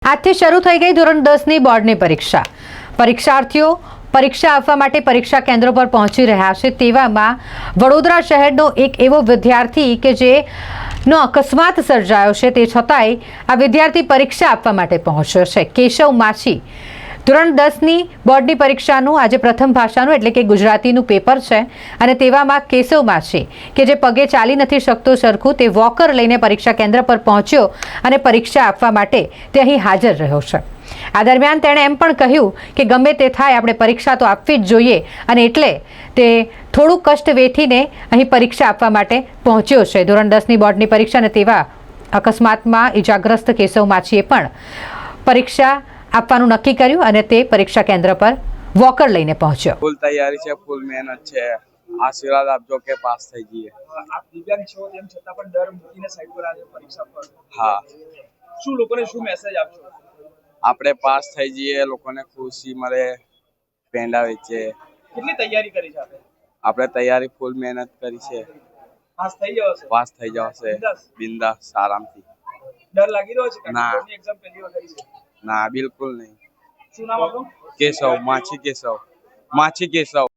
આજથી શરૂ થઈ ગઈ ધોરણ 10ની બોર્ડની પરીક્ષા। પરીક્ષાર્થીઓ પરીક્ષા આપવા માટે પરીક્ષા કેન્દ્રો પર પહોંચી રહ્યા છે। તેવામાં વડોદરા શહેરનો એક એવો વિદ્યાર્થી કે જેનો અકસ્માત સર્જાયો છે, તે છતાંય આ વિદ્યાર્થી પરીક્ષા આપવા માટે પહોંચ્યો છે। કેશવ માછી ધોરણ 10ની બોર્ડની પરીક્ષાનું આજે પ્રથમ ભાષાનું એટલે કે ગુજરાતીનું પેપર છે અને તેવામાં કેશવ માછી કે જે પગે ચાલી નથી શકતો સરખું, તે વોકર લઈને પરીક્ષા કેન્દ્ર પર પહોંચ્યો અને પરીક્ષા આપવા માટે તે અહીં હાજર રહ્યો છે। આ દરમિયાન તેણે એમ પણ કહ્યું કે ગમે તે થાય આપણે પરીક્ષા તો આપવી જ જોઈએ અને એટલે તે થોડું કષ્ટ વેઠીને અહીં પરીક્ષા આપવા માટે પહોંચ્યો છે। ધોરણ 10ની બોર્ડની પરીક્ષા અને તેવા અકસ્માતમાં ઇજાગ્રસ્ત કેશવ માછીએ પણ પરીક્ષા આપવાનું નક્કી કર્યું અને તે પરીક્ષા કેન્દ્ર પર વોકર લઈને પહોંચ્યો। ફૂલ તૈયારી છે, ફૂલ મહેનત છે, આશીર્વાદ આપજો કે પાસ થઈ જઈએ। આપ દિવ્યાંગ છો તેમ છતાં પણ ડર મૂકીને સાઈડ પર આજે પરીક્ષા પર હા, શું લોકોને શું મેસેજ આપશો? આપણે પાસ થઈ જઈએ, લોકોને ખુશી મળે, પેંડા વેચે। કેટલી તૈયારી કરી છે આપણે તૈયારી ફૂલ મહેનત કરી છે, પાસ થઈ જવાશે? પાસ થઈ જવાશે બિંદાસ આરામથી। ડર લાગી રહ્યો છે? ના। બોર્ડની એક્ઝામ પહેલી વાર કરી છે? ના, બિલકુલ નહીં। શું નામ આપણું? કેશવ માછી, કેશવ માછી, કેશવ।